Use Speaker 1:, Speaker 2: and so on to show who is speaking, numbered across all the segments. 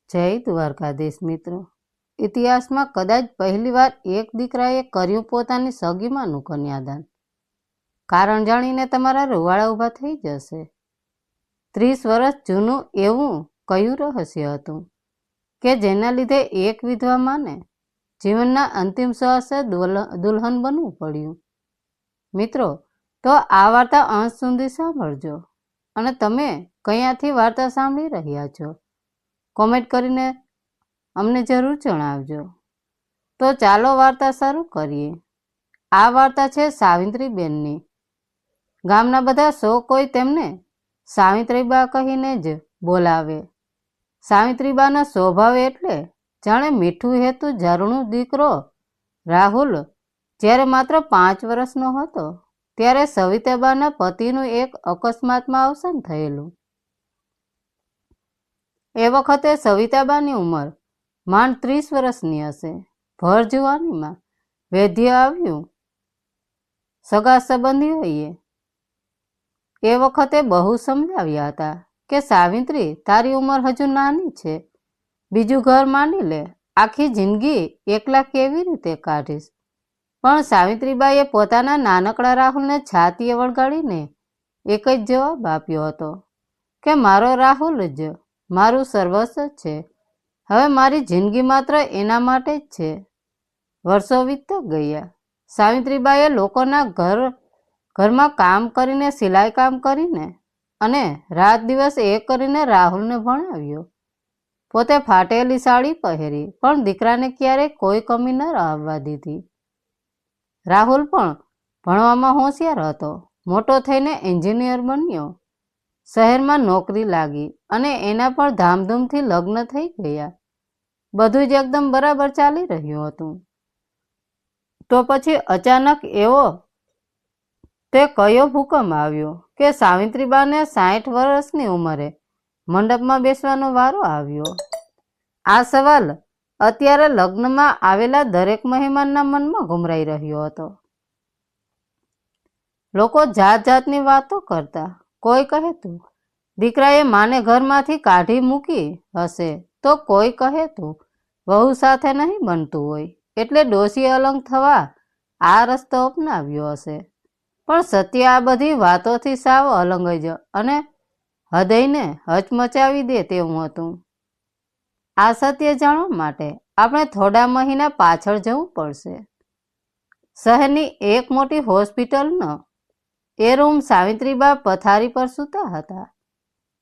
Speaker 1: જય દ્વારકાધીશ મિત્રો, ઇતિહાસમાં કદાચ પહેલીવાર એક દીકરાએ કર્યું પોતાની સગીમાનું કન્યાદાન. કારણ જાણીને તમારા રૂવાડા ઊભા થઈ જશે. 30 વર્ષ જૂનું એવું કયું રહસ્ય હતું કે જેના લીધે એક વિધવા માને જીવનના અંતિમ શ્વાસે દુલ્હન બનવું પડ્યું? મિત્રો, તો આ વાર્તા અંત સુધી સાંભળજો. અને તમે કયાંથી વાર્તા સાંભળી રહ્યા છો કોમેન્ટ કરીને અમને જરૂર જણાવજો. તો ચાલો વાર્તા શરૂ કરીએ. આ વાર્તા છે સાવિત્રીબેનની. ગામના બધા સૌ કોઈ તેમને સાવિત્રીબા કહીને જ બોલાવે. સાવિત્રીબાનો સ્વભાવ એટલે જાણે મીઠું હેતું ઝરણું. દીકરો રાહુલ જ્યારે માત્ર 5 વર્ષનો હતો ત્યારે સવિતાબાના પતિનું એક અકસ્માતમાં અવસાન થયેલું. એ વખતે સવિતાબાની ઉંમર માંડ 30 વર્ષની હશે. ભર જુવાનીમાં વૈધ્ય આવ્યું. સગા સંબંધીઓએ એ વખતે બહુ સમજાવ્યા હતા કે સાવિત્રી, તારી ઉંમર હજુ નાની છે, બીજું ઘર માંડી લે, આખી જિંદગી એકલા કેવી રીતે કાઢીશ? પણ સાવિત્રીબાઈએ પોતાના નાનકડા રાહુલને છાતીએ વળગાડીને એક જ જવાબ આપ્યો હતો કે મારો રાહુલ જ મારું સર્વસ્વ છે. હવે મારી જિંદગી માત્ર એના માટે જ છે. વર્ષો વીતતા ગયા. સાવિત્રીબાઈએ લોકોના ઘરમાં કામ કરીને, સિલાઈ કામ કરીને અને રાત દિવસ એક કરીને રાહુલને ભણાવ્યો. પોતે ફાટેલી સાડી પહેરી પણ દીકરાને ક્યારેય કોઈ કમી ન આવવા દીધી. રાહુલ પણ ભણવામાં હોશિયાર હતો. મોટો થઈને એન્જિનિયર બન્યો. શહેરમાં નોકરી લાગી અને એના પર ધામધૂમથી લગ્ન થઈ ગયા. બધું જ એકદમ બરાબર ચાલી રહ્યું હતું. તો પછી અચાનક એવો તે કયો ભૂકંપ આવ્યો કે સાવિત્રીબાને 60 વર્ષની ઉંમરે મંડપમાં બેસવાનો વારો આવ્યો? આ સવાલ અત્યારે લગ્નમાં આવેલા દરેક મહેમાનના મનમાં ઘુમરાઈ રહ્યો હતો. લોકો જાત જાતની વાતો કરતા. કોઈ કહેતું દીકરાએ માને ઘરમાંથી કાઢી મૂકી હશે, તો કોઈ કહેતું વહુ સાથે નહીં બનતું હોય એટલે ડોશી અલગ થવા આ રસ્તો અપનાવ્યો હશે. પણ સત્ય આ બધી વાતોથી સાવ અલગ જ અને હૃદયને હચમચાવી દે તેવું હતું. આ સત્ય જાણવા માટે આપણે થોડા મહિના પાછળ જવું પડશે. શહેરની એક મોટી હોસ્પિટલનો એ રૂમ. સાવિત્રીબા પથારી પર સૂતા હતા.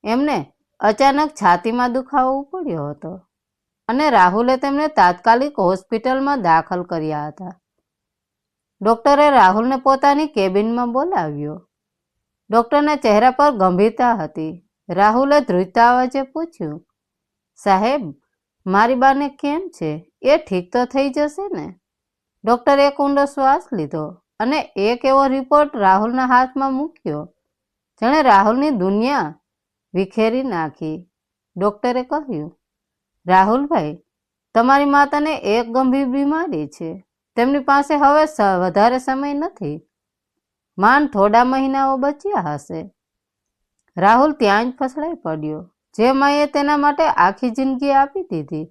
Speaker 1: એમને અચાનક છાતીમાં દુખાવો પડ્યો હતો અને રાહુલે તેમને તાત્કાલિક હોસ્પિટલમાં દાખલ કર્યા હતા. ડૉક્ટરે રાહુલને પોતાની કેબિનમાં બોલાવ્યો. ડૉક્ટરના ચહેરા પર ગંભીરતા હતી. રાહુલે ધ્રુજતા અવાજે પૂછ્યું, સાહેબ, મારી બાને કેમ છે? એ ઠીક તો થઈ જશે ને? ડૉક્ટરે એક ઊંડો શ્વાસ લીધો અને એક એવો રિપોર્ટ રાહુલના હાથમાં મૂક્યો જેણે રાહુલની દુનિયા વિખેરી નાખી. ડૉક્ટરે કહ્યું, રાહુલભાઈ, તમારી માતાને એક ગંભીર બીમારી છે. તેમની પાસે હવે વધારે સમય નથી. માંડ થોડા મહિનાઓ બચ્યા હશે. રાહુલ ત્યાં જ ફસડાઈ પડ્યો. જે માએ તેના માટે આખી જિંદગી આપી દીધી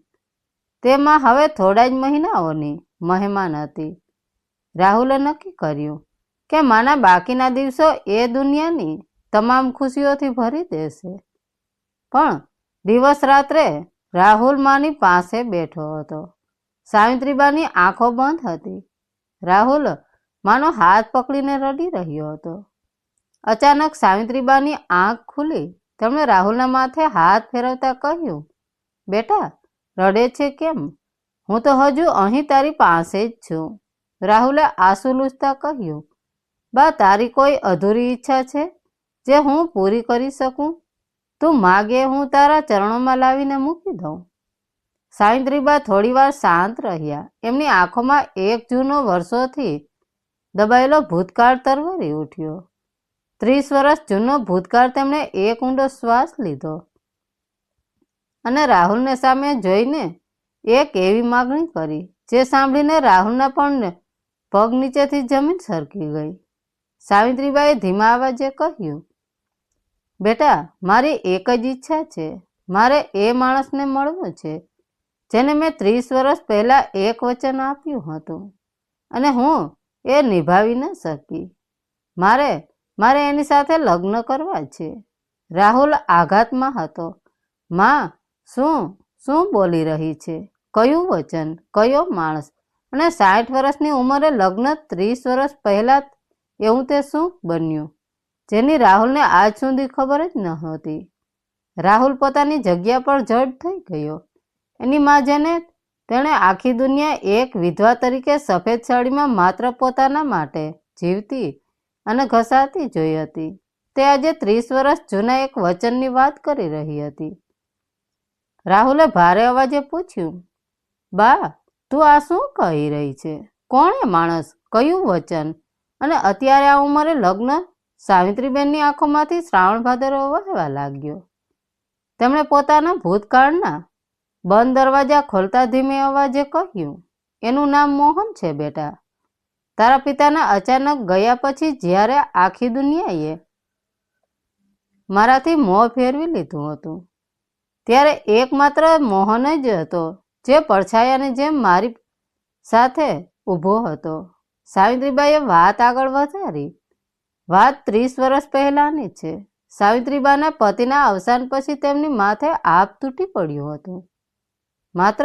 Speaker 1: તે માં હવે થોડા જ મહિનાઓની મહેમાન હતી. રાહુલે નક્કી કર્યું કે માના બાકીના દિવસો એ દુનિયાની તમામ ખુશીઓથી ભરી દેશે. પણ દિવસ રાત્રે રાહુલ માની પાસે બેઠો હતો. સાવિત્રીબાની આંખો બંધ હતી. રાહુલ માનો હાથ પકડીને રડી રહ્યો હતો. અચાનક સાવિત્રીબાની આંખ ખુલી. તેમણે રાહુલના માથે હાથ ફેરવતા કહ્યું, બેટા, રડે છે કેમ? હું તો હજુ અહીં તારી પાસે જ છું. રાહુલે આંસુ લૂછતા કહ્યું, બા, તારી કોઈ અધૂરી ઈચ્છા છે જે હું પૂરી કરી શકું? તું માગે હું તારા ચરણોમાં લાવીને મૂકી દઉં. સાવિત્રીબા થોડીવાર શાંત રહ્યા. એમની આંખોમાં એક જૂનો વર્ષોથી દબાયેલો ભૂતકાળ તરવરી ઉઠ્યો. 30 વર્ષ જૂનો ભૂતકાળ. તેમણે એક ઊંડો શ્વાસ લીધો અને રાહુલને સામે જોઈને એક એવી માગણી કરી જે સાંભળીને રાહુલના પણ પગ નીચેથી જમીન સરકી ગઈ. સાવિત્રીબાએ ધીમા અવાજે કહ્યું, બેટા, મારી એક જ ઈચ્છા છે. મારે એ માણસને મળવું છે જેને મેં 30 વર્ષ પહેલા એક વચન આપ્યું હતું અને હું એ નિભાવી ન શકી. મારે એની સાથે લગ્ન કરવા છે. રાહુલ આઘાતમાં હતો. માં, શું બોલી રહી છે? કયું વચન? કયો માણસ? અને 60 વર્ષની ઉંમરે લગ્ન 30 વર્ષ પહેલા, એવું તે શું બન્યું જેની રાહુલને આજ સુધી ખબર જ નહોતી? રાહુલ પોતાની જગ્યા પર જડ થઈ ગયો. એની માં તેણે આખી દુનિયા એક વિધવા તરીકે સફેદ સાડીમાં માત્ર પોતાના માટે જીવતી અને ઘસાતી જોઈ હતી. તે આજે 30 વર્ષ જૂના એક વચનની વાત કરી રહી હતી. રાહુલે ભારે અવાજે પૂછ્યું, બા, તું આ શું કહી રહી છે? કોણ એ માણસ? કયું વચન? અને અત્યારે આ ઉંમરે લગ્ન? સાવિત્રીબેનની આંખોમાંથી શ્રાવણ ભાદરવો વહેવા લાગ્યો. તેમણે પોતાના ભૂતકાળના બંધ દરવાજા ખોલતા ધીમે અવાજે કહ્યું, એનું નામ મોહન છે બેટા. તારા પિતાના અચાનક ગયા પછી જ્યારે આખી દુનિયાએ મારાથી મોં ફેરવી લીધું હતું, ત્યારે એકમાત્ર મોહન જ હતો જે પડછાયાની જેમ મારી સાથે ઊભો હતો. સાવિત્રીબાઈએ વાત આગળ વધારી. વાત 30 વર્ષ પહેલાની છે. સાવિત્રીબાના પતિના અવસાન પછી તેમની માથે આપ તૂટી પડ્યું હતું. માત્ર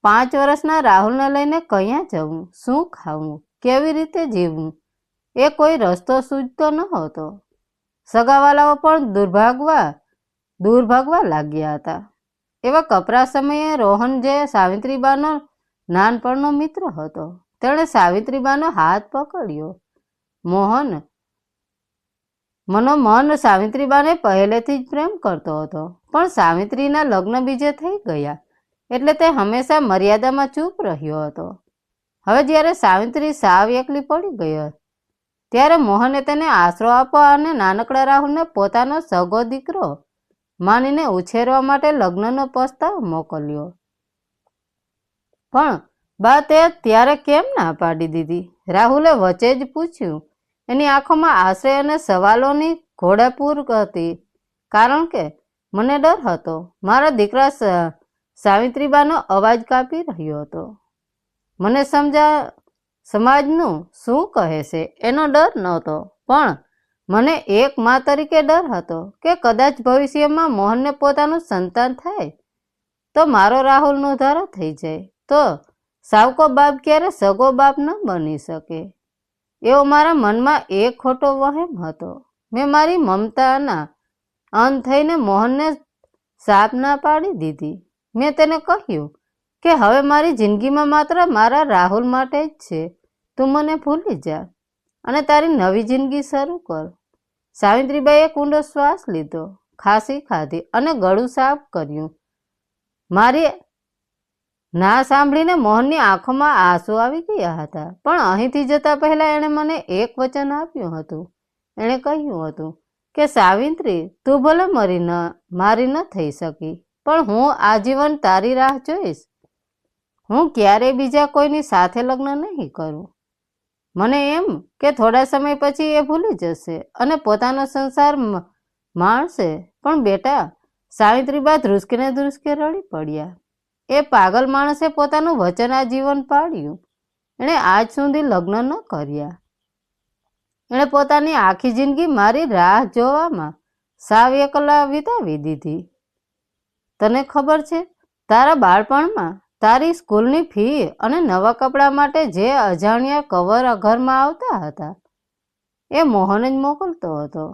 Speaker 1: 5 વર્ષના રાહુલને લઈને ક્યાં જવું, શું ખાવું, કેવી રીતે જીવવું, એ કોઈ રસ્તો સૂઝતો નહોતો. સગાવાલાઓ પણ દૂર ભાગવા લાગ્યા હતા. એવા કપરા સમયે રોહન, જે સાવિત્રીબાનો નાનપણનો મિત્ર હતો, તેણે સાવિત્રીબાનો હાથ પકડ્યો. મન સાવિત્રીબાને પહેલેથી જ પ્રેમ કરતો હતો, પણ સાવિત્રીના લગ્ન બીજે થઈ ગયા એટલે તે હંમેશા મર્યાદામાં ચૂપ રહ્યો હતો. હવે જ્યારે સાવિત્રી સાવ એકલી પડી ગઈ ત્યારે મોહને તેને આશરો આપવા અને નાનકડા રાહુલને પોતાનો સગો દીકરો માનીને ઉછેરવા માટે લગ્નનો પ્રસ્તાવ મોકલ્યો. પણ બા, તે ત્યારે કેમ ના પાડી દીધી? રાહુલે વચ્ચે જ પૂછ્યું. એની આંખોમાં આશ્રય અને સવાલોની ઘોડાપૂર હતી. કારણ કે મને ડર હતો. મારા દીકરા સાવિત્રીબાનો અવાજ કાપી રહ્યો હતો. મને સમાજનું શું કહે છે એનો ડર નહોતો, પણ મને એક મા તરીકે ડર હતો કે કદાચ ભવિષ્યમાં મોહનને પોતાનું સંતાન થાય તો મારો રાહુલ નોંધારો થઈ જાય તો સાવકો બાપ ક્યારે સગો બાપ ન બની શકે. એવો મારા મનમાં એક ખોટો વહેમ હતો. મેં મારી મમતાના અંત થઈને મોહનને સાપ ના પાડી દીધી. મેં તેને કહ્યું કે હવે મારી જિંદગીમાં માત્ર મારા રાહુલ માટે જ છે. તું મને ભૂલી જા અને તારી નવી જિંદગી શરૂ કર. સાવિત્રીબાઈએ ઊંડો શ્વાસ લીધો, ખાંસી ખાધી અને ગળું સાફ કર્યું. મારી ના સાંભળીને મોહનની આંખોમાં આંસુ આવી ગયા હતા. પણ અહીંથી જતા પહેલા એણે મને એક વચન આપ્યું હતું. એણે કહ્યું હતું કે સાવિત્રી, તું ભલે મારી ન થઈ શકી, પણ હું આજીવન તારી રાહ જોઈશ. હું ક્યારેય બીજા કોઈની સાથે લગ્ન નહીં કરું. મને એમ કે થોડા સમય પછી એ ભૂલી જશે અને પોતાનો સંસાર માણશે. પણ બેટા, સાવિત્રીબા ધ્રુસકે રડી પડ્યા. એ પાગલ માણસે પોતાનું વચન આજીવન પાડ્યું. એણે આજ સુધી લગ્ન ન કર્યા. એણે પોતાની આખી જિંદગી મારી રાહ જોવામાં સાવ એકલા વિતાવી દીધી. તને ખબર છે, તારા બાળપણમાં તારી સ્કૂલની ફી અને નવા કપડાં માટે જે અજાણ્યા કવર ઘરમાં આવતા હતા એ મોહન જ મોકલતો હતો.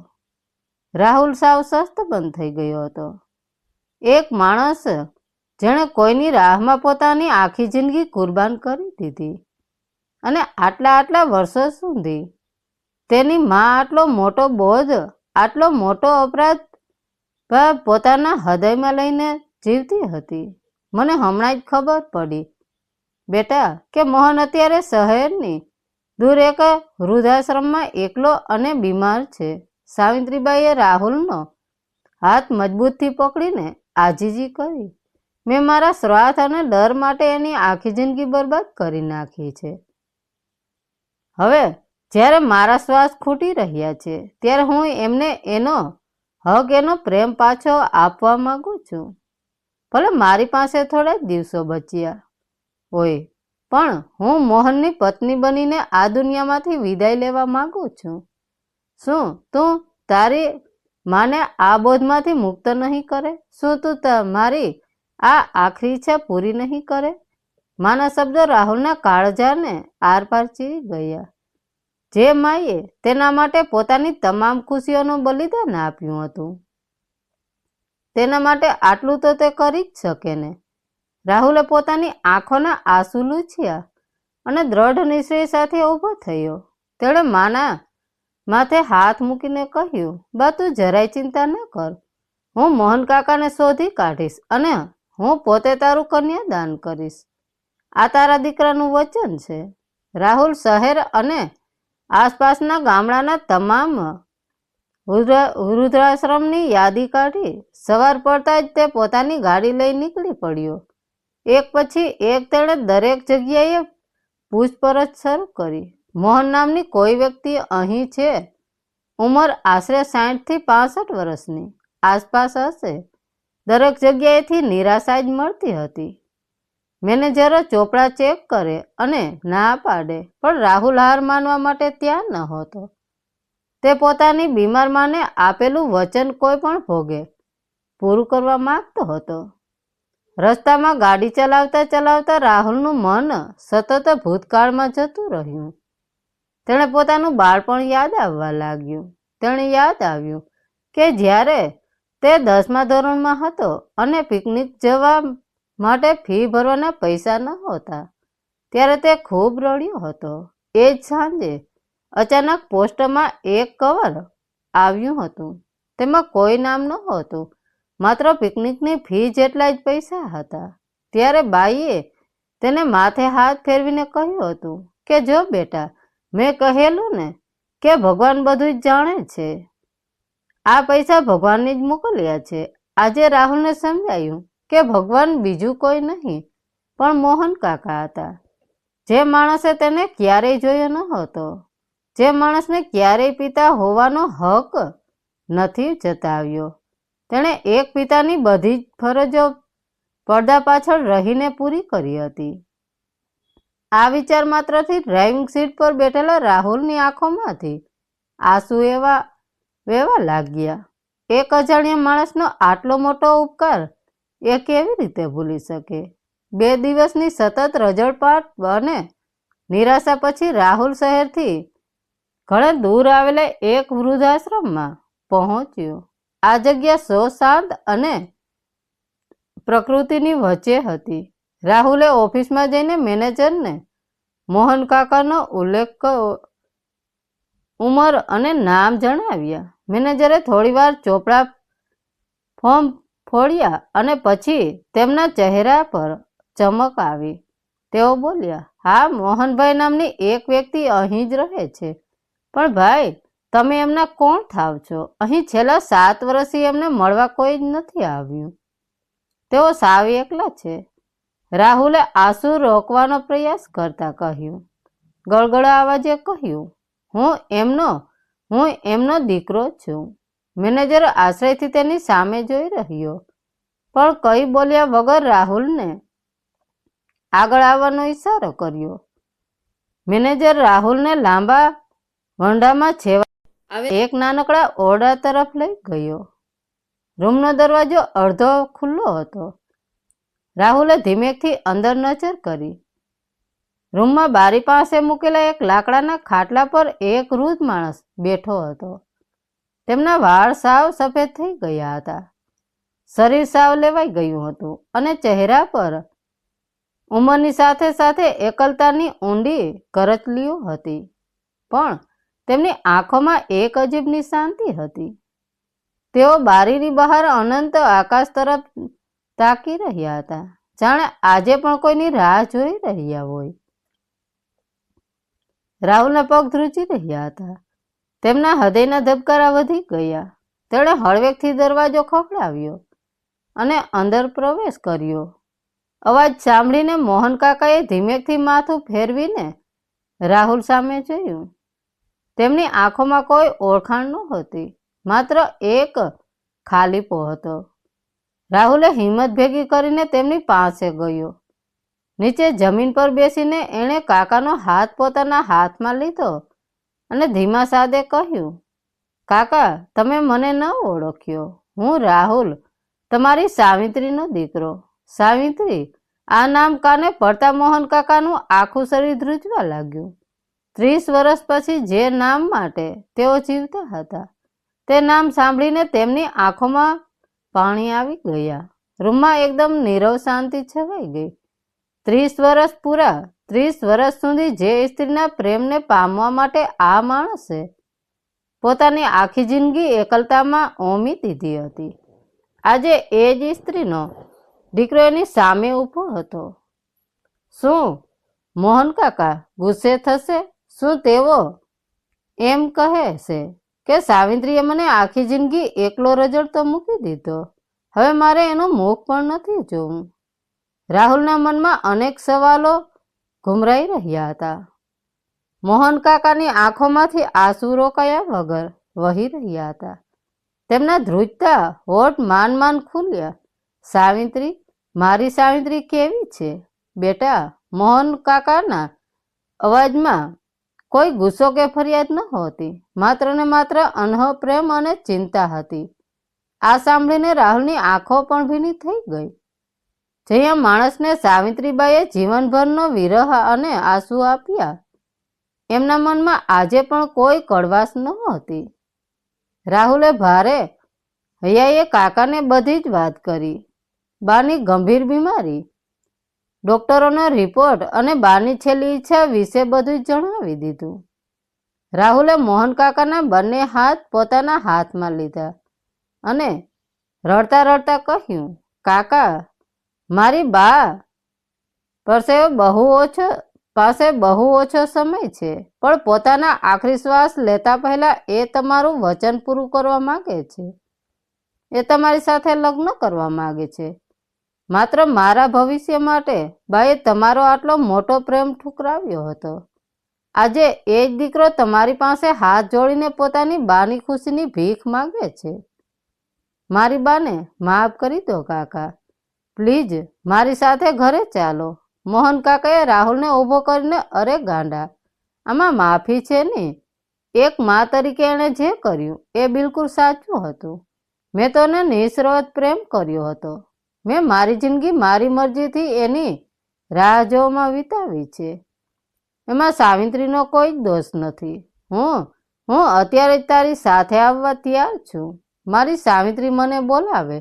Speaker 1: રાહુલ સાવ શસ્તબંધ થઈ ગયો હતો. એક માણસ જેણે કોઈની રાહમાં પોતાની આખી જિંદગી કુરબાન કરી દીધી અને આટલા વર્ષો સુધી તેની માં આટલો મોટો બોજ, આટલો મોટો અપરાધ પોતાના હૃદયમાં લઈને જીવતી હતી. મને હમણાં જ ખબર પડી બેટા કે મોહન અત્યારે શહેરની દૂર એક વૃદ્ધાશ્રમમાં એકલો અને બીમાર છે. સાવિત્રીબાઈએ રાહુલનો હાથ મજબૂતથી પકડીને આજીજી કરી. મેં મારા સ્વાર્થ અને ડર માટે એની આખી જિંદગી બરબાદ કરી નાખી છે. હવે જ્યારે મારા શ્વાસ ખૂટી રહ્યા છે ત્યારે હું એમને એનો હક એનો પ્રેમ પાછો આપવા માંગુ છું. ભલે મારી પાસે થોડા જ દિવસો બચ્યા હોય, પણ હું મોહનની પત્ની બનીને આ દુનિયામાંથી વિદાય લેવા માંગુ છું. શું તું તારી માને આ બોધમાંથી મુક્ત નહીં કરે? શું તું મારી આ આખરી ઈચ્છા પૂરી નહીં કરે? માના શબ્દો રાહુલના કાળજાને આરપાર ચીરી ગયા. જે માએ તેના માટે પોતાની તમામ ખુશીઓનું બલિદાન આપ્યું હતું, તેના માટે આટલું તો તે કરી જ શકે ને. રાહુલે પોતાની આંખોના આંસુ લૂછ્યા અને દ્રઢ નિશ્ચય સાથે ઊભો થયો. તેણે માના માથે હાથ મૂકીને કહ્યું, બા તું જરાય ચિંતા ન કર. હું મોહન કાકાને શોધી કાઢીશ અને હું પોતે તારું કન્યાદાન કરીશ. આ તારા દીકરાનું વચન છે. રાહુલ શહેર અને આસપાસના ગામડાના તમામ વૃદ્ધાશ્રમની યાદી કાઢી સવાર પડતા જ તે પોતાની ગાડી લઈ નીકળી પડ્યો. એક પછી એક તેણે દરેક જગ્યાએ પૂછપરછ શરૂ કરી. મોહન નામની કોઈ વ્યક્તિ અહીં છે. ઉંમર આશરે 60 થી 65 વર્ષની આસપાસ હશે. દરેક જગ્યાએથી નિરાશા જ મળતી હતી. મેનેજરો ચોપડા ચેક કરે અને ના પાડે, પણ રાહુલ હાર માનવા માટે ત્યાં ન હતો. તે પોતાની બીમાર માને આપેલું વચન કોઈ પણ ભોગે પૂરું કરવા માંગતો હતો. રસ્તામાં ગાડી ચલાવતા ચલાવતા રાહુલનું મન સતત ભૂતકાળમાં જતું રહ્યું. તેણે પોતાનું બાળપણ યાદ આવવા લાગ્યું. તેણે યાદ આવ્યું કે જ્યારે તે 10મા ધોરણમાં હતો અને પિકનિક જવા માટે ફી ભરવાના પૈસા નહોતા, ત્યારે તે ખૂબ રડ્યો હતો. એ જ સાંજે અચાનક પોસ્ટમાં એક કવર આવ્યું હતું. તેમાં કોઈ નામ નહોતું, માત્ર પિકનિકની ફી જેટલા જ પૈસા હતા. ત્યારે બાઈએ તેને માથે હાથ ફેરવીને કહ્યું હતું કે જો બેટા, મેં કહેલું ને કે ભગવાન બધું જ જાણે છે. આ પૈસા ભગવાનને જ મોકલ્યા છે. આજે રાહુલને સમજાયું કે ભગવાન બીજું કોઈ નહીં પણ મોહન કાકા હતા, જે માણસે તેને ક્યારેય જોયો ન હતો, જે માણસને ક્યારેય પિતા હોવાનો હક નથી જતાવ્યો. તેણે એક પિતાની બધી જ ફરજો પડદા પાછળ રહીને પૂરી કરી હતી. આ વિચાર માત્રથી ડ્રાઇવિંગ સીટ પર બેઠેલા રાહુલની આંખોમાંથી આંસુ વહેવા લાગ્યા. એક અજાણ્યા માણસનો આટલો મોટો ઉપકાર એ કેવી રીતે ભૂલી શકે? 2 દિવસની સતત રજળપાટ અને નિરાશા પછી રાહુલ શહેરથી ઘણા દૂર આવેલા એક વૃદ્ધાશ્રમમાં પહોંચ્યો. આ જગ્યા શાંત અને પ્રકૃતિની વચ્ચે હતી. રાહુલે ઓફિસમાં જઈને મેનેજરને મોહન કાકાનો ઉલ્લેખ ઉંમર અને નામ જણાવ્યા. મેનેજરે થોડીવાર ચોપડા ફોર્મ ફોડ્યા અને પછી તેમના ચહેરા પર ચમક આવી. તેઓ બોલ્યા, હા, મોહનભાઈ નામની એક વ્યક્તિ અહીં જ રહે છે. પણ ભાઈ, તમે એમના કોણ થાવ છો? અહીં છેલ્લા 7 વર્ષથી એમને મળવા કોઈ જ નથી આવ્યું. તેઓ સાવ એકલા છે. રાહુલે આંસુ રોકવાનો પ્રયાસ કરતા કહ્યું, ગળગળા અવાજે કહ્યું, હું એમનો દીકરો છું. મેનેજર આશ્ચર્યથી તેની સામે જોઈ રહ્યો, પણ કંઈ બોલ્યા વગર રાહુલને આગળ આવવાનો ઈશારો કર્યો. મેનેજર રાહુલને લાંબા વંડામાં છેવાડે એક નાનકડા ઓરડા તરફ લઈ ગયો. રૂમનો દરવાજો અડધો ખુલ્લો હતો. રાહુલે ધીમેથી અંદર નજર કરી. રૂમમાં બારી પાસે મૂકેલા એક લાકડાના ખાટલા પર એક વૃદ્ધ માણસ બેઠો હતો. તેમના વાળ સાવ સફેદ થઈ ગયા હતા. શરીર સાવ લેવાઈ ગયું હતું અને ચહેરા પર ઉંમરની સાથે સાથે એકલતાની ઊંડી કરચલીઓ હતી. પણ તેમની આંખોમાં એક અજીબની શાંતિ હતી. તેઓ બારીની બહાર અનંત આકાશ તરફ તાકી રહ્યા હતા, જાણે આજે પણ કોઈની રાહ જોઈ રહ્યા હોય. રાહુલના પગ ધ્રુજી રહ્યા હતા. તેમના હૃદયના ધબકારા વધી ગયા. તેણે હળવેકથી દરવાજો ખખડાવ્યો અને અંદર પ્રવેશ કર્યો. અવાજ સાંભળીને મોહન કાકાએ ધીમેથી માથું ફેરવીને રાહુલ સામે જોયું. તેમની આંખોમાં કોઈ ઓળખાણ નહોતી, માત્ર એક ખાલીપો હતો. રાહુલે હિંમત ભેગી કરીને તેમની પાસે ગયો. નીચે જમીન પર બેસીને એણે કાકાનો હાથ પોતાના હાથમાં લીધો અને ધીમા સાદે કહ્યું, કાકા, તમે મને ન ઓળખ્યો. હું રાહુલ, તમારી સાવિત્રીનો દીકરો. સાવિત્રી, આ નામ કાને પડતા મોહન કાકાનું આખું શરીર ધ્રુજવા લાગ્યું. 30 વર્ષ પછી જે નામ માટે તેઓ જીવતા હતા, તે નામ સાંભળીને તેમની આંખોમાં પાણી આવી ગયા. રૂમમાં એકદમ નીરવ શાંતિ છવાઈ ગઈ. 30 વર્ષ પૂરા, 30 વર્ષ સુધી જે સ્ત્રીના પ્રેમને પામવા માટે આ માણસે પોતાની આખી જિંદગી એકલતામાં હોમી દીધી હતી, આજે એ જ સ્ત્રીનો દીકરો એની સામે ઊભો હતો. શું મોહન કાકા ગુસ્સે થશે? શું તેઓ એમ કહે છે કે સાવિત્રીએ મને આખી જિંદગી એકલો રજડતો મૂકી દીધો, હવે મારે એનું મુખ પણ નથી જોવું? રાહુલના મનમાં અનેક સવાલો ઘુમરાઈ રહ્યા હતા. મોહન કાકાની આંખોમાંથી આંસુ રોકાયા વગર વહી રહ્યા હતા. તેમના ધ્રુજતા હોઠ માન ખુલ્યા. સાવિત્રી, મારી સાવિત્રી કેવી છે બેટા? મોહન કાકાના અવાજમાં કોઈ ગુસ્સો કે ફરિયાદ ન હોતી, માત્ર ને માત્ર અનહદ પ્રેમ અને ચિંતા હતી. આ સાંભળીને રાહુલની આંખો પણ ભીની થઈ ગઈ. જે માણસને સાવિત્રીબાઈએ જીવનભરનો વિરહ અને આંસુ આપ્યા, એમના મનમાં આજે પણ કોઈ કડવાશ નહોતી. રાહુલે ભારે હૈયાએ કાકાને બધી જ વાત કરી. બાની ગંભીર બીમારી, ડોક્ટરોનો રિપોર્ટ અને બાની છેલ્લી ઈચ્છા વિશે બધું જણાવી દીધું. રાહુલે મોહન કાકાના બંને હાથ પોતાના હાથમાં લીધા અને રડતા રડતા કહ્યું, કાકા, મારી બા પાસે બહુ ઓછો સમય છે, પણ પોતાના આખરી શ્વાસ લેતા પહેલા એ તમારું વચન પૂરું કરવા માંગે છે. એ તમારી સાથે લગ્ન કરવા માંગે છે. માત્ર મારા ભવિષ્ય માટે બાએ તમારો આટલો મોટો પ્રેમ ઠુકરાવ્યો હતો. આજે એ જ દીકરો તમારી પાસે હાથ જોડીને પોતાની બાની ખુશીની ભીખ માંગે છે. મારી બાને માફ કરી દો કાકા, પ્લીઝ મારી સાથે ઘરે ચાલો. મોહન કાકાએ રાહુલને ઊભો કરીને, અરે ગાંડા, આમાં માફી છે ને? એક મા તરીકે એણે જે કર્યું એ બિલકુલ સાચું હતું. મેં તો એને નિસ્વાર્થ પ્રેમ કર્યો હતો. મેં મારી જિંદગી મારી મરજીથી એની રાહ જોવામાં વિતાવી છે. એમાં સાવિત્રીનો કોઈ દોષ નથી. હું અત્યારે જ તારી સાથે આવવા તૈયાર છું. મારી સાવિત્રી મને બોલાવે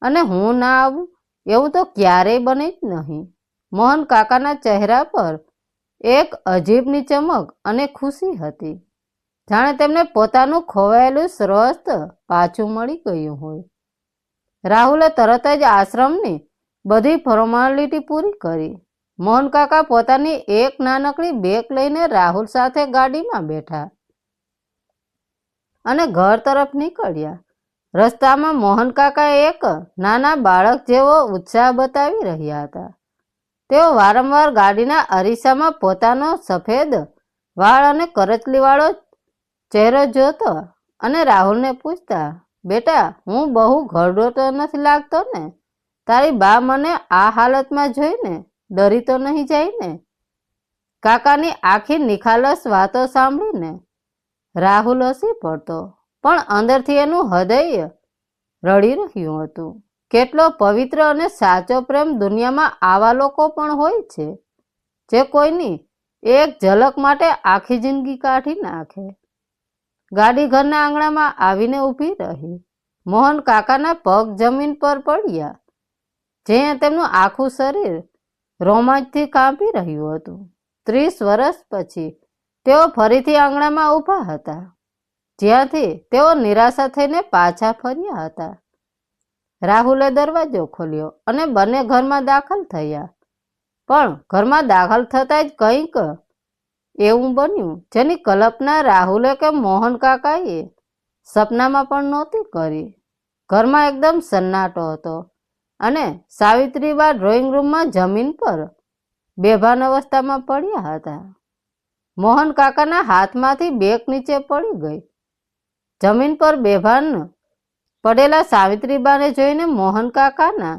Speaker 1: અને હું ના આવું એવું તો ક્યારેય બને જ નહીં. મોહન કાકાના ચહેરા પર એક અજીબની ચમક અને ખુશી હતી, જાણે તેમને પોતાનું ખોવાયેલું સ્વસ્થ પાછું મળી ગયું હોય. રાહુલે તરત જ આશ્રમની બધી ફોર્માલિટી પૂરી કરી. મોહન કાકા પોતાની એક નાનકડી બેગ લઈને રાહુલ સાથે ગાડીમાં બેઠા અને ઘર તરફ નીકળ્યા. રસ્તામાં મોહન કાકા એક નાના બાળક જેવો ઉત્સાહ બતાવી રહ્યા હતા. તેઓ વારંવાર ગાડીના અરીસામાં પોતાનો સફેદ વાળ અને કરચલીવાળો ચહેરો જોતો અને રાહુલને પૂછતા, બેટા, હું બહુ ઘરડો તો નથી લાગતો ને? તારી બા મને આ હાલતમાં જોઈને ડરી તો નહીં જાય ને? કાકાની આખી નિખાલસ વાતો સાંભળીને રાહુલ હસી પડતો, પણ અંદરથી એનું હૃદય રડી રહ્યું હતું. કેટલો પવિત્ર અને સાચો પ્રેમ દુનિયામાં આવા લોકો પણ હોય છે, જે કોઈની એક ઝલક માટે આખી જિંદગી કાઢી નાખે. ગાડી ઘરના આંગણામાં આવીને ઊભી રહી. મોહન કાકાના પગ જમીન પર પડ્યા, જ્યાં તેમનું આખું શરીર રોમાંચથી કાંપી રહ્યું હતું. 30 વર્ષ પછી તેઓ ફરીથી આંગણામાં ઊભા હતા, જ્યાંથી તેઓ નિરાશા થઈને પાછા ફર્યા હતા. રાહુલે દરવાજો ખોલ્યો અને બંને ઘરમાં દાખલ થયા. પણ ઘરમાં દાખલ થતા જ કંઈક એવું બન્યું જેની કલ્પના રાહુલે કે મોહન કાકાએ સપનામાં પણ નહોતી કરી. ઘરમાં એકદમ સન્નાટો હતો અને સાવિત્રીબા ડ્રોઈંગ રૂમમાં જમીન પર બેભાન અવસ્થામાં પડ્યા હતા. મોહન કાકાના હાથમાંથી બેગ નીચે પડી ગઈ. જમીન પર બેભાન પડેલા સાવિત્રીબાને જોઈને મોહન કાકાના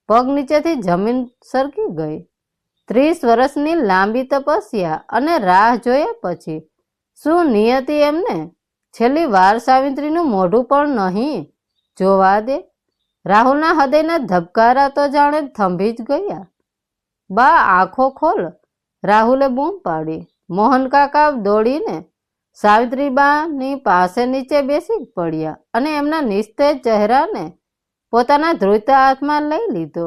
Speaker 1: પગ નીચેથી જમીન સરકી ગઈ. 30 વર્ષની લાંબી તપસ્યા અને રાહ જોયા પછી શું નિયતિ એમને છેલ્લી વાર સાવિત્રીનું મોઢું પણ નહીં જોવા દે? રાહુલના હૃદયના ધબકારા તો જાણે થંભી જ ગયા. બા, આંખો ખોલ, રાહુલે બૂમ પાડી. મોહન કાકા દોડીને સાવિત્રીબાની પાસે નીચે બેસી પડ્યા અને એમના નિસ્તેજ ચહેરાને પોતાના ધ્રુજતા હાથમાં લઈ લીધો.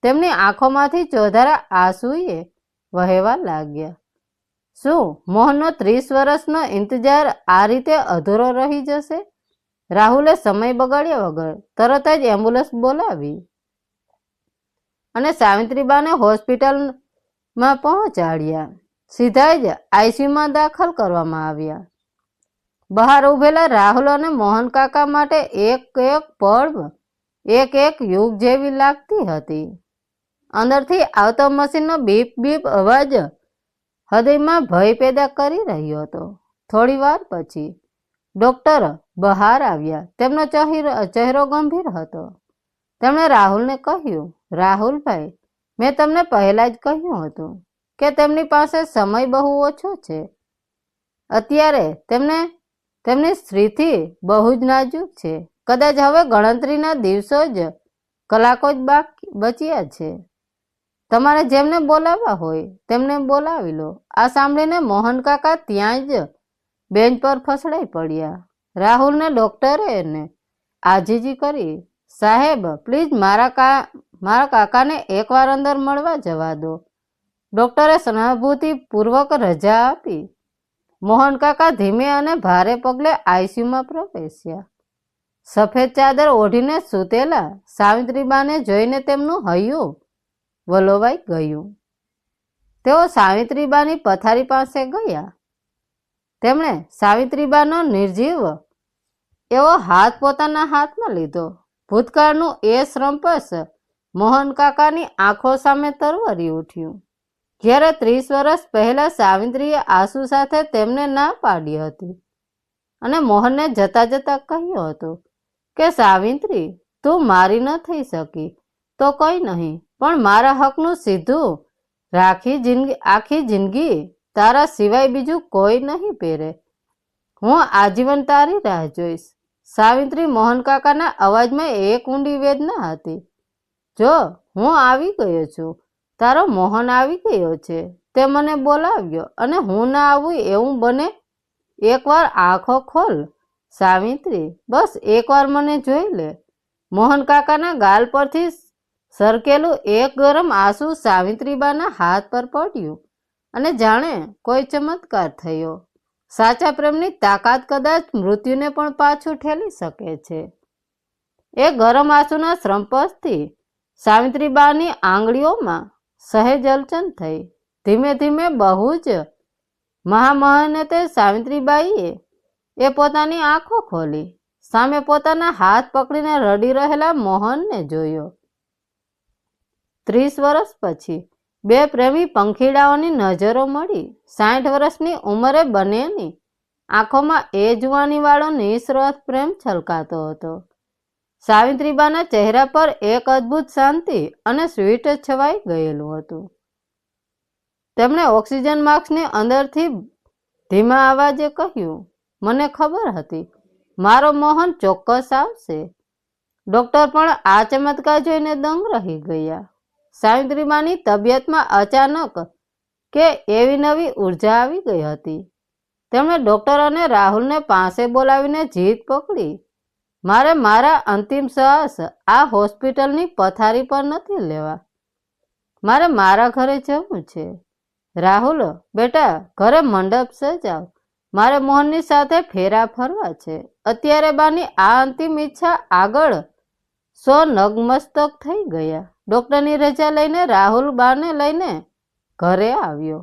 Speaker 1: તેમની આંખોમાંથી ચોધારા આંસુએ વહેવા લાગ્યા. શું મોહનનો 30 વર્ષનો ઇંતજાર આ રીતે અધૂરો રહી જશે? રાહુલે સમય બગાડ્યા વગર તરત જ એમ્બ્યુલન્સ બોલાવી અને સાવિત્રીબાને હોસ્પિટલમાં પહોંચાડ્યા. સીધા જ આઈસીયુમાં દાખલ કરવામાં આવ્યા. બહાર ઉભેલા રાહુલ અને મોહન કાકા માટે એક એક પળ એક એક યુગ જેવી લાગતી હતી. અંદરથી આવતો મશીનનો બીપ બીપ અવાજ હૃદયમાં ભય પેદા કરી રહ્યો હતો. થોડી વાર પછી ડોક્ટર બહાર આવ્યા. તેમનો ચહેરો ગંભીર હતો. તેમણે રાહુલને કહ્યું, રાહુલભાઈ, મેં તમને પહેલા જ કહ્યું હતું કે તેમની પાસે સમય બહુ ઓછો છે. અત્યારે તેમની સ્થિતિ બહુ જ નાજુક છે. કદાચ હવે ગણતરીના દિવસો જ કલાકો જ બચ્યા છે. તમારે જેમને બોલાવવા હોય તેમને બોલાવી લો. આ સાંભળીને મોહન કાકા ત્યાં જ બેન્ચ પર ફસડાઈ પડ્યા. રાહુલને ડોક્ટરે એને આજીજી કરી, સાહેબ પ્લીઝ મારા કાકાને એકવાર અંદર મળવા જવા દો. ડોક્ટરે સહાનુભૂતિપૂર્વક રજા આપી. મોહન કાકા ધીમે અને ભારે પગલે આઈસીયુમાં પ્રવેશ્યા. સફેદ ચાદર ઓઢીને સૂતેલા સાવિત્રીબાને જોઈને તેમનું હૈયું વલોવાઈ ગયું. તેઓ સાવિત્રીબાની પથારી પાસે ગયા. તેમણે સાવિત્રીબાનો નિર્જીવ એવો હાથ પોતાના હાથમાં લીધો. ભૂતકાળનું એ શ્રમપસ મોહન કાકાની આંખો સામે તરવરી ઉઠ્યું. જ્યારે 30 વર્ષ પહેલા સાવિત્રીએ આંસુ સાથે તેમને ના પાડી હતી અને મોહનને જતા જતા કહ્યું હતું કે સાવિત્રી, તું મારી ન થઈ શકી તો કંઈ નહીં, પણ મારા હકનું સીધું આખી જિંદગી તારા સિવાય બીજું કોઈ નહીં પહેરે. હું આજીવન તારી રાહ જોઈશ. સાવિત્રી, મોહન કાકાના અવાજમાં એક ઊંડી વેદના હતી. જો હું આવી ગયો છું, તારો મોહન આવી ગયો છે, તે મને બોલાવ્યો અને હું ના આવું એવું બને. એકવાર આંખો ખોલ સાવિત્રી, બસ એકવાર મને જોઈ લે. મોહન કાકાના ગાલ પરથી સરકેલું એક ગરમ આંસુ સાવિત્રીબાના હાથ પર પડ્યું અને જાણે કોઈ ચમત્કાર થયો. સાચા પ્રેમની તાકાત કદાચ મૃત્યુને પણ પાછું ઠેલી શકે છે. એ ગરમ આંસુના શ્રમપસથી સાવિત્રીબાની આંગળીઓમાં સહેજ હલચલ થઈ. ધીમે ધીમે બહુ જ મહામહેનતે સાવિત્રીબાઈએ પોતાની આંખો ખોલી. સામે પોતાના હાથ પકડીને રડી રહેલા મોહનને જોયો. 30 વર્ષ પછી બે પ્રેમી પંખીડાઓની નજરો મળી. 60 વર્ષની ઉંમરે બંનેની આંખોમાં એ જુવાનીવાળો નિસ્વાર્થ પ્રેમ છલકાતો હતો. સાવિત્રીબાના ચહેરા પર એક અદ્ભુત શાંતિ અને સ્વીટ છવાઈ ગયેલું હતું. તેમણે ઓક્સિજન માસ્કની અંદરથી ધીમા અવાજે કહ્યું, મને ખબર હતી મારો મોહન ચોક્કસ આવશે. ડોક્ટર પણ આ ચમત્કાર જોઈને દંગ રહી ગયા. સાવિત્રીબાની તબિયતમાં અચાનક એવી નવી ઉર્જા આવી ગઈ હતી. તેમણે ડોક્ટર અને રાહુલને પાસે બોલાવીને જીદ પકડી, મારે મારા અંતિમ શ્વાસ આ હોસ્પિટલની પથારી પર નથી લેવા. મારે મારા ઘરે જવું છે. રાહુલ બેટા, ઘરે મંડપ સજાવ. મારે મોહનની સાથે ફેરા ફરવા છે. અત્યારે બાની આ અંતિમ ઈચ્છા આગળ 100 નગમસ્તક થઈ ગયા. ડોક્ટરની રજા લઈને રાહુલ બાને લઈને ઘરે આવ્યો.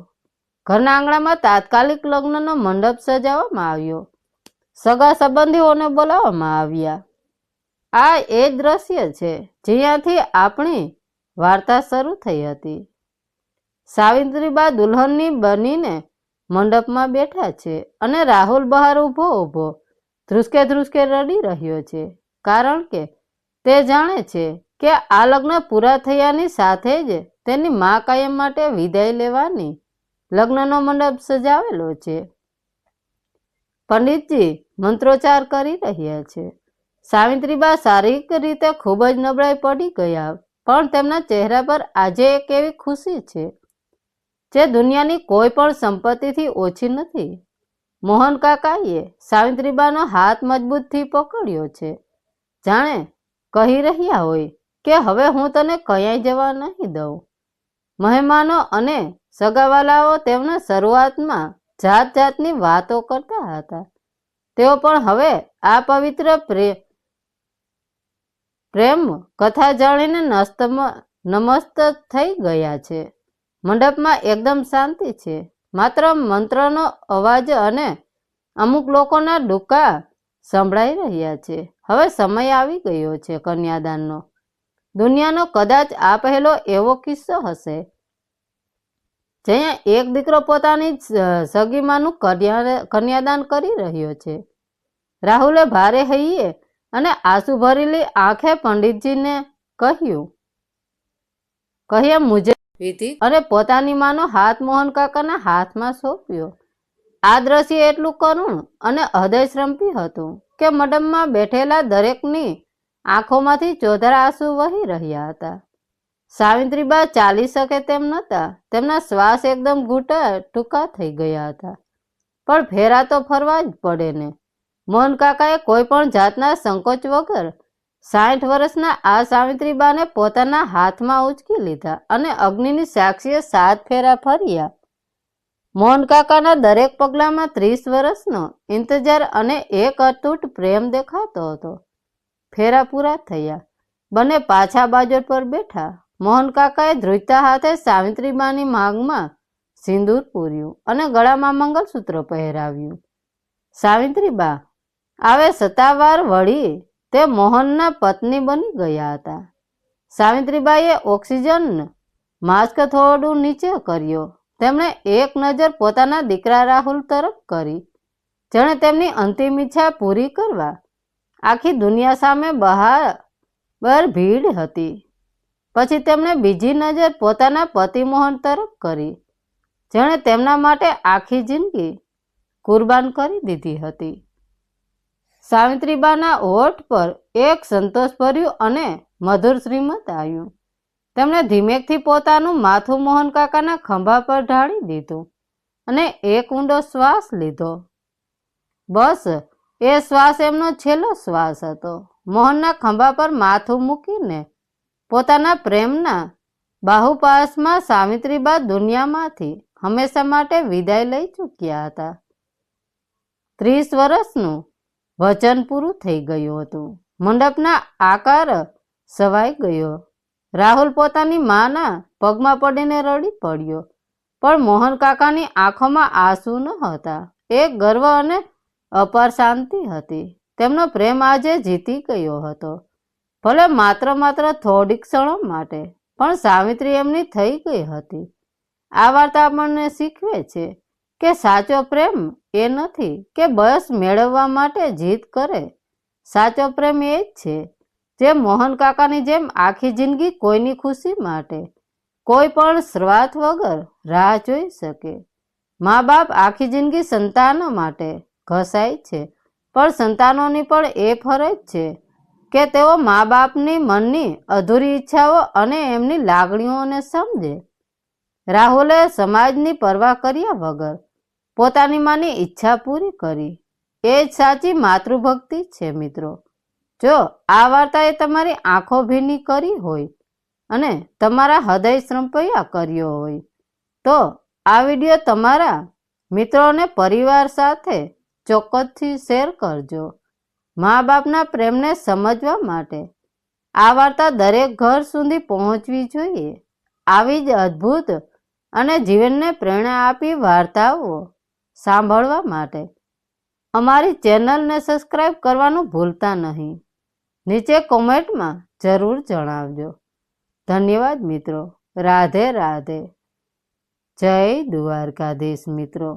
Speaker 1: ઘરના આંગણામાં તાત્કાલિક લગ્નનો મંડપ સજાવવામાં આવ્યો. સગા સંબંધીઓને બોલાવવામાં આવ્યા. આ એ દ્રશ્ય છે જ્યાંથી આપણી વાર્તા શરૂ થઈ હતી. સાવિત્રીબા દુલ્હનની બનીને મંડપમાં બેઠા છે અને રાહુલ બહાર ઊભો ધ્રુસકે રડી રહ્યો છે. કારણ કે તે જાણે છે કે આ લગ્ન પૂરા થયાની સાથે જ તેની મા કાયમ માટે વિદાય લેવાની લગ્નનો મંડપ સજાવેલો છે. પંડિતજી મંત્રોચ્ચાર કરી રહ્યા છે. સાવિત્રીબા શારીરિક રીતે ખૂબ જ નબળાઈ પડી ગયા, પણ તેમના ચહેરા પર આજે એક એવી ખુશી છે જે દુનિયાની કોઈ પણ સંપત્તિથી ઓછી નથી. મોહન કાકાએ સાવિત્રીબાનો હાથ મજબૂતથી પકડ્યો છે, જાણે કહી રહ્યા હોય કે હવે હું તને ક્યાંય જવા નહીં દઉં. મહેમાનો અને સગાવાલાઓ તેમને શરૂઆતમાં જાત જાતની વાતો કરતા હતા. તેઓ પણ હવે આ પવિત્ર પ્રેમ કથા જાણીને નમસ્ત થઈ ગયા છે. મંડપમાં એકદમ શાંતિ છે. માત્ર મંત્રનો અવાજ અને અમુક લોકોના ડૂકા સંભળાઈ રહ્યા છે. હવે સમય આવી ગયો છે કન્યાદાનનો. દુનિયાનો કદાચ આ પહેલો એવો કિસ્સો હશે જ્યાં એક દીકરો પોતાની સગીમાનું કન્યાદાન કરી રહ્યો છે. રાહુલે ભારે હૈયે અને આંસુ ભરેલી આંખે પંડિતજીને કહ્યું મુજે વિધિ અને પોતાની માનો હાથ મોહન કાકાના હાથમાં સોંપ્યો. આ દ્રશ્ય એટલું કરુણ અને હૃદયશ્રંપી હતું કે મંડપમાં બેઠેલા દરેકની આંખોમાંથી ચોધરા આંસુ વહી રહ્યા હતા. સાવિત્રીબા ચાલી શકે તેમ નહોતા. તેમના શ્વાસ એકદમ ટૂંકા થઈ ગયા હતા. પણ ફેરા તો ફરવા જ પડે ને. મોહન કાકાએ કોઈ પણ જાતના સંકોચ વગર 60 વર્ષના આ સાવિત્રીબાને પોતાના હાથમાં ઉંચકી લીધા અને અગ્નિની સાક્ષીએ 7 ફેરા ફર્યા. મોહન કાકાના દરેક પગલામાં 30 વર્ષનો ઇંતજાર અને એક અતૂટ પ્રેમ દેખાતો હતો. ફેરા પૂરા થયા. બંને પાછા બાજોટ પર બેઠા. મોહન કાકાએ ધ્રુજતા હાથે સાવિત્રીબાની માંગમાં સિંદૂર પૂર્યું અને ગળામાં મંગલસૂત્ર પહેરાવ્યું. સાવિત્રીબા આવે સત્તાવાર વળી તે મોહનના પત્ની બની ગયા હતા. સાવિત્રીબાઈએ ઓક્સિજન માસ્ક થોડું નીચે કર્યો. તેમણે એક નજર પોતાના દીકરા રાહુલ તરફ કરી, જેણે તેમની અંતિમ ઈચ્છા પૂરી કરવા આખી દુનિયા સામે બહાર ભીડ હતી. પછી તેમણે બીજી નજર પોતાના પતિ મોહન તરફ કરી, જેણે તેમના માટે આખી જિંદગી કુરબાન કરી દીધી હતી. સાવિત્રીબાના હોઠ પર એક સંતોષભર્યું અને મધુર શ્રીમત આવ્યું. તેમણે ધીમેકથી પોતાનું માથું મોહન કાકાના ખંભા પર ઢાળી દીધું અને એક ઊંડો શ્વાસ લીધો. બસ એ શ્વાસ એમનો છેલ્લો શ્વાસ હતો. મોહનના ખંભા પર માથું મૂકીને પોતાના પ્રેમના બાહુપાસમાં સાવિત્રીબા દુનિયામાંથી હંમેશા માટે વિદાય લઈ ચૂક્યા હતા. 30 વર્ષનું વચન પૂરું થઈ ગયું હતું. મંડપના આકાર સવાઈ ગયો. રાહુલ પોતાની માના પગમાં પડીને રડી પડ્યો, પણ મોહન કાકાની આંખોમાં આંસુ ન હતા. એક ગર્વ અને અપાર શાંતિ હતી. તેમનો પ્રેમ આજે જીતી ગયો હતો, ભલે માત્ર થોડીક ક્ષણો માટે, પણ સાવિત્રી એમની થઈ ગઈ હતી. આ વાર્તા આપણને શીખવે છે કે સાચો પ્રેમ એ નથી કે બસ મેળવવા માટે જીદ કરે. સાચો પ્રેમ એ જ છે જે મોહન કાકાની જેમ આખી જિંદગી કોઈની ખુશી માટે કોઈ પણ સ્વાર્થ વગર રાહ જોઈ શકે. મા બાપ આખી જિંદગી સંતાનો માટે ઘસાય છે, પણ સંતાનોની પણ એ ફરજ છે કે તેઓ મા બાપની મનની અધૂરી ઈચ્છાઓ અને એમની લાગણીઓને સમજે. રાહુલે સમાજની પરવા કર્યા વગર પોતાની માની ઈચ્છા પૂરી કરી. એ જ સાચી માતૃભક્તિ છે મિત્રો. જો આ વાર્તાએ તમારી આંખો ભીની કરી હોય અને તમારા હૃદય સંપયા કર્યો હોય તો આ વિડીયો તમારા મિત્રો અને પરિવાર સાથે ચોક્કસથી શેર કરજો. મા બાપના પ્રેમને સમજવા માટે આ વાર્તા દરેક ઘર સુધી પહોંચવી જોઈએ. આવી જ અદ્ભુત અને જીવનને પ્રેરણા આપી વાર્તાઓ સાંભળવા માટે અમારી ચેનલને સબસ્ક્રાઈબ કરવાનું ભૂલતા નહીં. નીચે કોમેન્ટમાં જરૂર જણાવજો. ધન્યવાદ મિત્રો. રાધે રાધે. જય દ્વારકાધીશ મિત્રો.